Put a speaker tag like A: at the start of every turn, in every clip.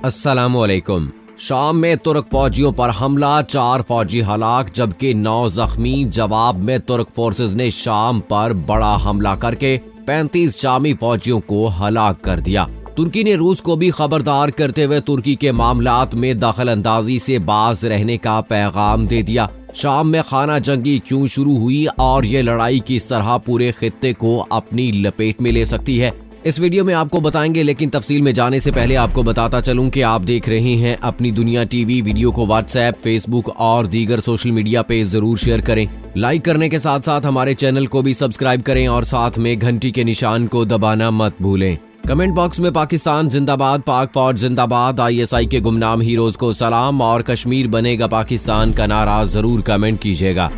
A: अस्सलामुअलैकुम। शाम में तुर्क फौजियों पर हमला, 4 फौजी हलाक जबकि 9 जख्मी। जवाब में तुर्क फोर्सेज ने शाम पर बड़ा हमला करके 35 शामी फौजियों को हलाक कर दिया। तुर्की ने रूस को भी खबरदार करते हुए तुर्की के मामलात में दखल अंदाजी से बाज रहने का पैगाम दे दिया। शाम में खाना जंगी क्यों शुरू हुई और ये लड़ाई किस तरह पूरे खित्ते को अपनी लपेट में ले सकती है, इस वीडियो में आपको बताएंगे। लेकिन तफसील में जाने से पहले आपको बताता चलूं कि आप देख रहे हैं अपनी दुनिया टीवी। वीडियो को व्हाट्सएप, फेसबुक और दीगर सोशल मीडिया पे जरूर शेयर करें। लाइक करने के साथ साथ हमारे चैनल को भी सब्सक्राइब करें और साथ में घंटी के निशान को दबाना मत भूलें। कमेंट बॉक्स में पाकिस्तान जिंदाबाद, पाक फौज जिंदाबाद, ISI के गुमनाम हीरोज को सलाम और कश्मीर बनेगा पाकिस्तान का नारा जरूर कमेंट कीजिएगा।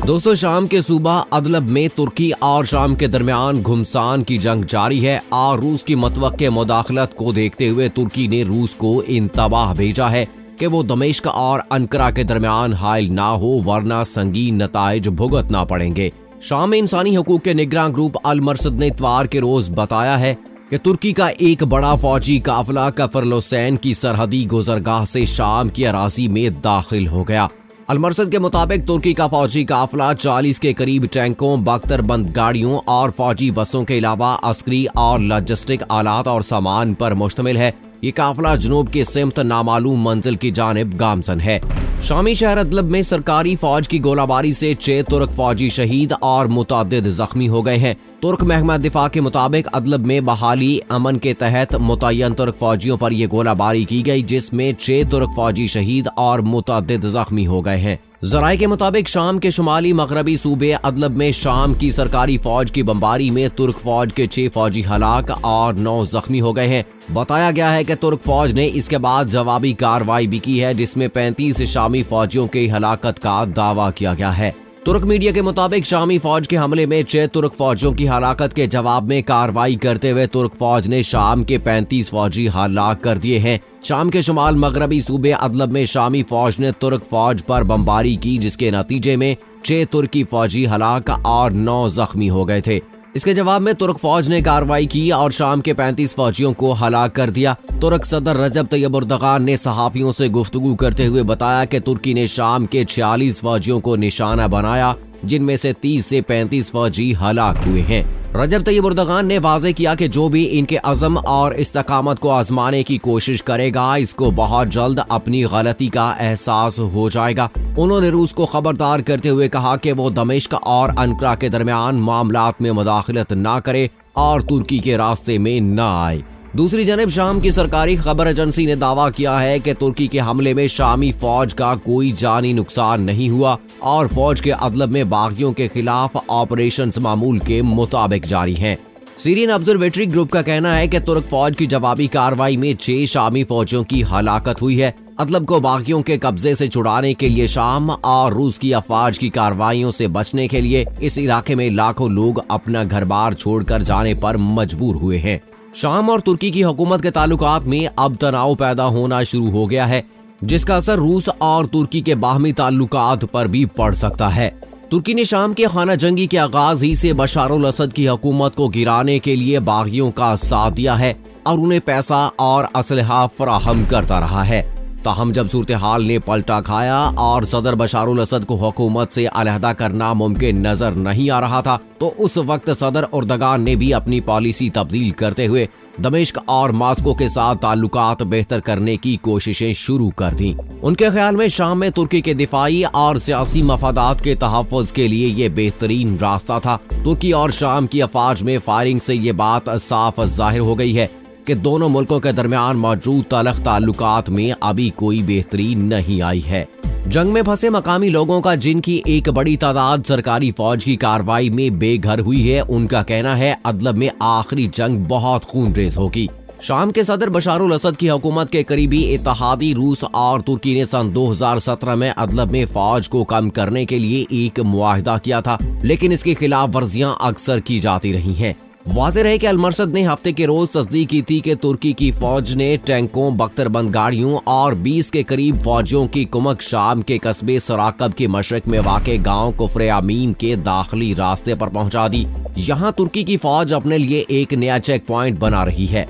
A: दोस्तों, शाम के सूबा अदलब में तुर्की और शाम के दरमियान घुमसान की जंग जारी है और रूस की मतवक्के मुदाखलत को देखते हुए तुर्की ने रूस को इंतबाह भेजा है कि वो दमिश्क और अंकारा के दरमियान हायल ना हो, वरना संगीन नताइज भुगतना पड़ेंगे। शाम में इंसानी हकूक के निगरान ग्रुप अल मरसद ने इतवार के रोज बताया है कि तुर्की का एक बड़ा फौजी काफिला कफरलोसैन की सरहदी गुजरगाह से शाम की अराजी में दाखिल हो गया। अलमरसद के मुताबिक तुर्की का फौजी काफिला 40 के करीब टैंकों, बख्तरबंद गाड़ियों और फौजी बसों के अलावा अस्करी और लॉजिस्टिक आलात और सामान पर मुश्तमिल है। ये काफिला जनूब के सिमत नामालूम मंजिल की जानिब गामजन है। शामी शहर अदलब में सरकारी फौज की गोलाबारी से 6 तुर्क फौजी शहीद और मुतअद्दिद जख्मी हो गए हैं। तुर्क महकमा दिफा के मुताबिक अदलब में बहाली अमन के तहत मुतय्यन तुर्क फौजियों पर यह गोलाबारी की गई, जिसमें 6 तुर्क फौजी शहीद और मुतअद्दिद जख्मी हो गए हैं। जराये के मुताबिक शाम के शुमाली मगरबी सूबे अदलब में शाम की सरकारी फौज की बमबारी में तुर्क फौज के 6 फौजी हलाक और 9 जख्मी हो गए हैं। बताया गया है कि तुर्क फौज ने इसके बाद जवाबी कार्रवाई भी की है, जिसमें 35 शामी फौजियों की हलाकत का दावा किया गया है। तुर्क मीडिया के मुताबिक शामी फौज के हमले में 6 तुर्क फौजियों की हलाकत के जवाब में कार्रवाई करते हुए तुर्क फौज ने शाम के 35 फौजी हलाक कर दिए हैं। शाम के शुमाल मगरबी सूबे अदलब में शामी फौज ने तुर्क फौज पर बमबारी की, जिसके नतीजे में 6 तुर्की फौजी हलाक और 9 जख्मी हो गए थे। इसके जवाब में तुर्क फौज ने कार्रवाई की और शाम के 35 फौजियों को हलाक कर दिया। तुर्क सदर रजब तैयब एर्दोगान ने सहाफियों से गुफ्तगू करते हुए बताया कि तुर्की ने शाम के 46 फौजियों को निशाना बनाया, जिनमें से 30 से 35 फौजी हलाक हुए हैं। रजब तैयब एर्दोगान ने वाज़ेह किया कि जो भी इनके अज़म और इस्तकामत को आजमाने की कोशिश करेगा, इसको बहुत जल्द अपनी गलती का एहसास हो जाएगा। उन्होंने रूस को खबरदार करते हुए कहा कि वो दमिश्क और अंकारा के दरमियान मामलात में मुदाखलत ना करे और तुर्की के रास्ते में न आए। दूसरी जानब शाम की सरकारी खबर एजेंसी ने दावा किया है कि तुर्की के हमले में शामी फौज का कोई जानी नुकसान नहीं हुआ और फौज के अदलब में बागियों के खिलाफ ऑपरेशन मामूल के मुताबिक जारी हैं। सीरियन ऑब्जर्वेटरी ग्रुप का कहना है कि तुर्क फौज की जवाबी कार्रवाई में 6 शामी फौजियों की हलाकत हुई है। अदलब को बागियों के कब्जे से छुड़ाने के लिए शाम और रूस की अफवाज की कार्रवाइयों से बचने के लिए इस इलाके में लाखों लोग अपना घर बार छोड़कर जाने पर मजबूर हुए हैं। शाम और तुर्की की हुकूमत के ताल्लुकात में अब तनाव पैदा होना शुरू हो गया है, जिसका असर रूस और तुर्की के बाहमी ताल्लुकात पर भी पड़ सकता है। तुर्की ने शाम के खाना जंगी के आगाज ही से बशार अल असद की हुकूमत को गिराने के लिए बागियों का साथ दिया है और उन्हें पैसा और असलहा फराहम करता रहा है। ताहम जब सूरत हाल ने पलटा खाया और सदर बशार अल असद को हुकूमत से अलहदा करना मुमकिन नजर नहीं आ रहा था, तो उस वक्त सदर एर्दोगान ने भी अपनी पॉलिसी तब्दील करते हुए दमिश्क और मास्को के साथ ताल्लुकात बेहतर करने की कोशिशें शुरू कर दी। उनके ख्याल में शाम में तुर्की के दिफाई और सियासी मफादात के तहफ़्फ़ुज़ के लिए ये बेहतरीन रास्ता था। तुर्की और शाम की अफवाज में फायरिंग से ये बात साफ जाहिर हो गई है कि दोनों मुल्कों के दरमियान मौजूद तलख ताल्लुकात में अभी कोई बेहतरी नहीं आई है। जंग में फंसे मकामी लोगों का, जिनकी एक बड़ी तादाद सरकारी फौज की कार्रवाई में बेघर हुई है, उनका कहना है अदलब में आखिरी जंग बहुत खूनरेज होगी। शाम के सदर बशार अल असद की हुकूमत के करीबी इत्तेहादी रूस और तुर्की ने सन 2017 में अदलब में फौज को कम करने के लिए एक मुआहिदा किया था, लेकिन इसकी खिलाफ वर्जियां अक्सर की जाती रही हैं। वाज़ेह है कि अलमरसद ने हफ्ते के रोज तस्दीक की थी कि तुर्की की फौज ने टैंकों, बख्तरबंद गाड़ियों और 20 के करीब फौजियों की कुमक शाम के कस्बे सराकब के मशरक में वाक़े गांव कुफ्र आमीन के दाखिली रास्ते पर पहुंचा दी। यहाँ तुर्की की फौज अपने लिए एक नया चेक पॉइंट बना रही है।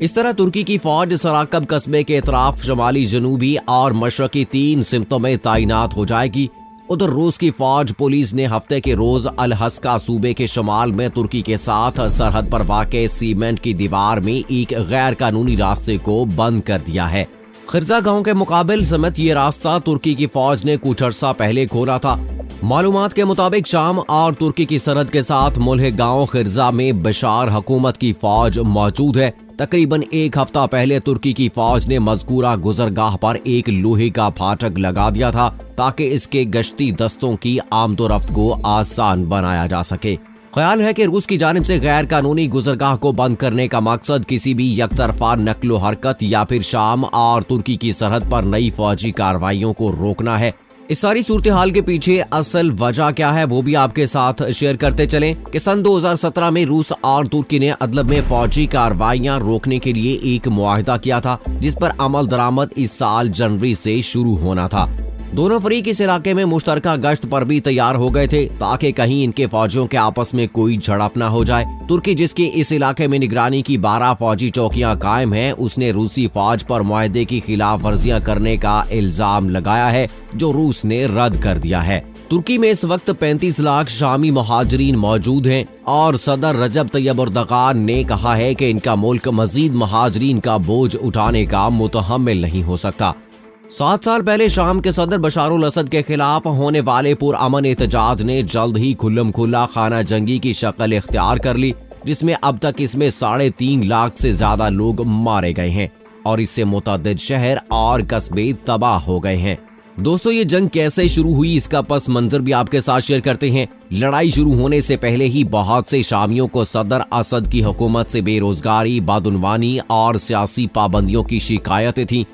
A: इस तरह तुर्की की फौज सराकब कस्बे के इतराफ शुमाली, जनूबी और मशरकी 3 सिमतों में तैनात हो जाएगी। उधर रूस की फौज पुलिस ने हफ्ते के रोज अल हस्का सूबे के शुमाल में तुर्की के साथ सरहद पर वाक़े सीमेंट की दीवार में एक गैर कानूनी रास्ते को बंद कर दिया है। खिरजा गांव के मुकाबिल समेत ये रास्ता तुर्की की फौज ने कुछ अर्सा पहले खोला था। मालूमात के मुताबिक शाम और तुर्की की सरहद के साथ मुल्हिक गांव खिरजा में बशार हुकूमत की फौज मौजूद है। तकरीबन एक हफ्ता पहले तुर्की की फौज ने मज़कूरा गुजरगाह पर एक लोहे का फाटक लगा दिया था ताकि इसके गश्ती दस्तों की आमदोरफ्त को आसान बनाया जा सके। ख्याल है कि रूस की जानिब से गैर कानूनी गुजरगाह को बंद करने का मकसद किसी भी यकतरफा नक्लो हरकत या फिर शाम और तुर्की की सरहद पर नई फौजी कार्रवाइयों को रोकना है। इस सारी सूरत हाल के पीछे असल वजह क्या है वो भी आपके साथ शेयर करते चलें कि सन 2017 में रूस और तुर्की ने अदलब में फौजी कार्रवाइयां रोकने के लिए एक मुआहिदा किया था, जिस पर अमल दरामद इस साल जनवरी से शुरू होना था। दोनों फरीक इस इलाके में मुश्तरका गश्त पर भी तैयार हो गए थे ताकि कहीं इनके फौजियों के आपस में कोई झड़प न हो जाए। तुर्की, जिसकी इस इलाके में निगरानी की 12 फौजी चौकियां कायम हैं, उसने रूसी फौज पर मुआहदे की खिलाफ वर्जियां करने का इल्जाम लगाया है, जो रूस ने रद्द कर दिया है। तुर्की में इस वक्त 35 लाख शामी मुहाजिरीन मौजूद हैं और सदर रजब तैयब एर्दोगान ने कहा है कि इनका मुल्क मजीद मुहाजिरीन का बोझ उठाने का मुतहम्मिल नहीं हो सकता। 7 साल पहले शाम के सदर बशारुल असद के खिलाफ होने वाले पुरअमन एहतजाज ने जल्द ही खुल्लम खुल्ला खाना जंगी की शक्ल इख्तियार कर ली, जिसमें अब तक इसमें 3.5 लाख से ज्यादा लोग मारे गए हैं और इससे मुतअद्दिद शहर और कस्बे तबाह हो गए हैं। दोस्तों, ये जंग कैसे शुरू हुई इसका पस मंजर भी आपके साथ शेयर करते हैं। लड़ाई शुरू होने से पहले ही बहुत से शामियों को सदर असद की हुकूमत से बेरोजगारी, बदउनवानी और सियासी पाबंदियों की शिकायतें थीं।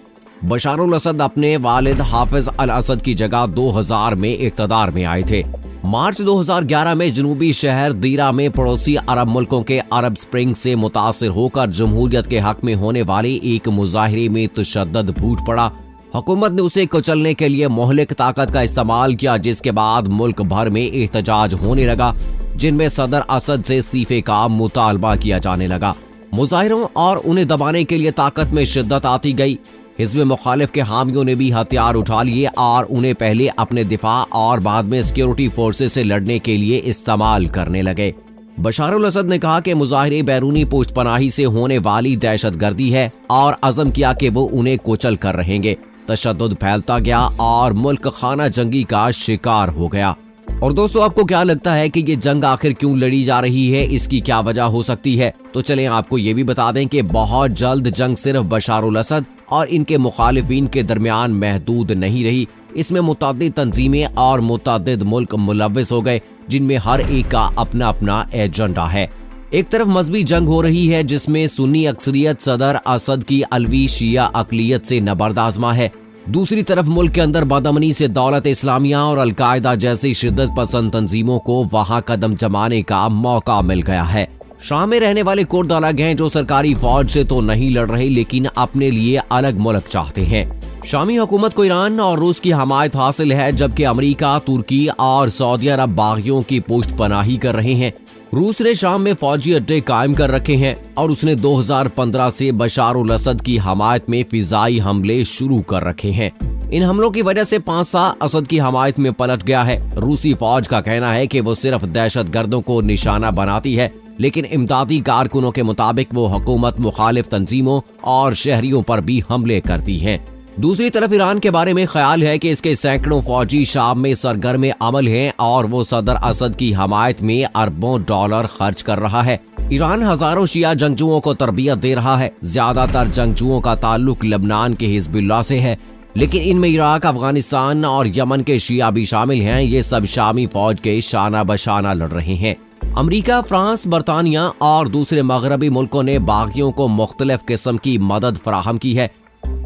A: बशारुल असद अपने वालिद हाफिज अल असद की जगह 2000 में इक़्तिदार में आए थे। मार्च 2011 में जनूबी शहर दीरा में पड़ोसी अरब मुल्कों के अरब स्प्रिंग से मुतासिर होकर जमहूरियत के हक में होने वाले एक मुजाहरे में तशद्दुद फूट पड़ा। हुकूमत ने उसे कुचलने के लिए मोहलिक ताकत का इस्तेमाल किया, जिसके बाद मुल्क भर में एहतजाज होने लगा, जिनमें सदर असद से इस्तीफे का मुतालबा किया जाने लगा। मुजाहिरों और उन्हें दबाने के लिए ताकत में शिद्दत आती गई। हिज़्ब मुखालिफ के हामियों ने भी हथियार उठा लिए और उन्हें पहले अपने दिफा और बाद में सिक्योरिटी फोर्सेस से लड़ने के लिए इस्तेमाल करने लगे। बशारुल असद ने कहा कि मुजाहिरे बैरूनी पुष्टपनाही से होने वाली दहशतगर्दी है और अज़म किया कि वो उन्हें कुचल कर रहेंगे। तशद्दुद फैलता गया और मुल्क खाना जंगी का शिकार हो गया। और दोस्तों, आपको क्या लगता है कि ये जंग आखिर क्यों लड़ी जा रही है, इसकी क्या वजह हो सकती है? तो चलें आपको ये भी बता दें कि बहुत जल्द जंग सिर्फ बशारुल असद और इनके मुखालिफिन के दरमियान महदूद नहीं रही। इसमें मुतअद्दिद तंजीमें और मुतअद्दिद मुल्क मुलव्विस हो गए, जिनमें हर एक का अपना अपना एजेंडा है। एक तरफ मजहबी जंग हो रही है जिसमें सुन्नी अक्सरियत सदर असद की अलवी शिया अकलियत से नबर्द आजमा है। दूसरी तरफ मुल्क के अंदर बदअमनी से दौलत इस्लामिया और अलकायदा जैसी शिद्दत पसंद तंजीमों को वहां कदम जमाने का मौका मिल गया है। शाम में रहने वाले कुर्द अलग हैं, जो सरकारी फौज से तो नहीं लड़ रहे लेकिन अपने लिए अलग मुल्क चाहते हैं। शामी हुकूमत को ईरान और रूस की हमायत हासिल है, जबकि अमेरिका, तुर्की और सऊदी अरब बागियों की पुष्टपनाही कर रहे हैं। रूस ने शाम में फौजी अड्डे कायम कर रखे हैं और उसने 2015 से बशारुल असद की हमायत में फिजाई हमले शुरू कर रखे हैं। इन हमलों की वजह से 5 साल असद की हमायत में पलट गया है। रूसी फौज का कहना है कि वो सिर्फ दहशतगर्दों को निशाना बनाती है, लेकिन इमदादी कारकुनों के मुताबिक वो हुकूमत मुखालिफ तंजीमों और शहरियों पर भी हमले करती है। दूसरी तरफ ईरान के बारे में ख्याल है कि इसके सैकड़ों फौजी शाम में सरगर्म अमल हैं और वो सदर असद की हमायत में अरबों डॉलर खर्च कर रहा है। ईरान हजारों शिया जंगजुओं को तरबियत दे रहा है। ज्यादातर जंगजुओं का ताल्लुक लबनान के हिजबुल्लाह से है, लेकिन इनमें इराक, अफगानिस्तान और यमन के शिया भी शामिल हैं। ये सब शामी फौज के शाना बशाना लड़ रहे हैं। अमेरिका, फ्रांस, बरतानिया और दूसरे मगरबी मुल्कों ने बागियों को मुख्तलिफ किस्म की मदद फराहम की है।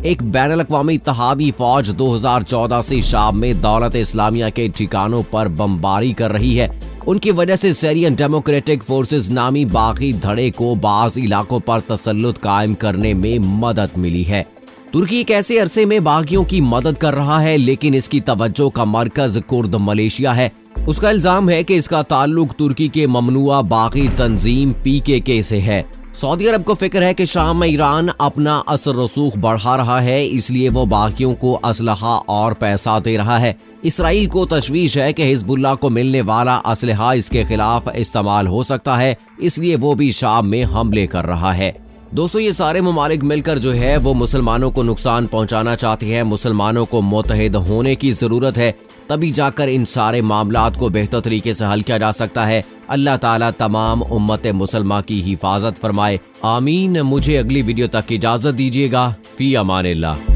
A: एक बैनुल-अक़वामी इत्तेहादी फौज 2014 से शाम में दौलत इस्लामिया के ठिकानों पर बमबारी कर रही है। उनकी वजह से सीरियन डेमोक्रेटिक फोर्सेस नामी बागी धड़े को बाज़ इलाकों पर तसल्लुत कायम करने में मदद मिली है। तुर्की एक ऐसे अरसे में बागियों की मदद कर रहा है, लेकिन इसकी तवज्जो का मरकज कुर्द मलेशिया है। उसका इल्जाम है कि इसका ताल्लुक तुर्की के ममनुआ बागी तंजीम PKK से है। सऊदी अरब को फिक्र है कि शाम में ईरान अपना असर रसूख बढ़ा रहा है, इसलिए वो बाकियों को असलहा और पैसा दे रहा है। इसराइल को तशवीश है कि हिजबुल्लाह को मिलने वाला असलहा इसके खिलाफ इस्तेमाल हो सकता है, इसलिए वो भी शाम में हमले कर रहा है। दोस्तों, ये सारे ममालिक मिलकर जो है वो मुसलमानों को नुकसान पहुंचाना चाहते हैं। मुसलमानों को मुत्तहिद होने की जरूरत है, तभी जाकर इन सारे मामलात को बेहतर तरीके से हल किया जा सकता है। अल्लाह ताला तमाम उम्मत मुसलमा की हिफाजत फरमाए, आमीन। मुझे अगली वीडियो तक इजाजत दीजिएगा। फी अमानिल्लाह।